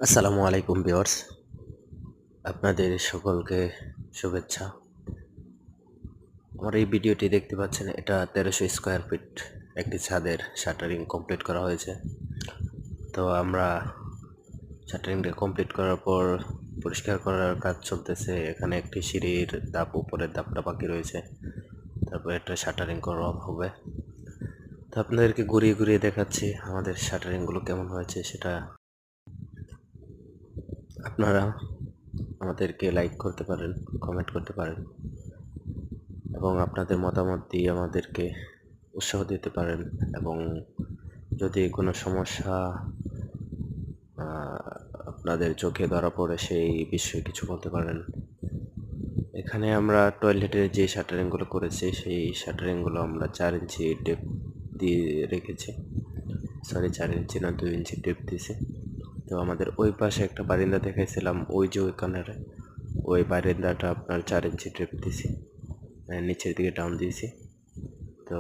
আসসালামু আলাইকুম ভিউয়ার্স, আপনাদের সকলকে শুভেচ্ছা। আমার এই ভিডিওটি দেখতে পাচ্ছেন, এটা 1300 স্কোয়ার ফিট একটি ছাদের শাটারিং কমপ্লিট করা হয়েছে। তো আমরা শাটারিংটা কমপ্লিট করার পর পরিষ্কার করার কাজ চলতেছে। এখানে একটি সিঁড়ির ধাপ, উপরের ধাপটা বাকি রয়েছে, তারপর একটা শাটারিং করা হবে। তো আপনাদেরকে ঘুরিয়ে ঘুরিয়ে দেখাচ্ছি আমাদের শাটারিংগুলো কেমন হয়েছে সেটা। আপনারা আমাদেরকে লাইক করতে পারেন, কমেন্ট করতে পারেন এবং আপনাদের মতামত দিয়ে আমাদেরকে উৎসাহ দিতে পারেন। এবং যদি কোনো সমস্যা আপনাদের চোখে ধরা পড়ে সেই বিষয়ে কিছু বলতে পারেন। এখানে আমরা টয়লেটের যে শাটারিংগুলো করেছি সেই শাটারিংগুলো আমরা 4 ইঞ্চি টেপ দিয়ে রেখেছি। 4 ইঞ্চি না, 2 ইঞ্চি টেপ দিয়েছি। তো আমাদের ওই পাশে একটা বারিন্দা দেখাইছিলাম, ওই যে ওইখানের ওই বারিন্দাটা আপনার 4 ইঞ্চি টেপ দিয়েছি, নিচের দিকে ডাউন দিয়েছি। তো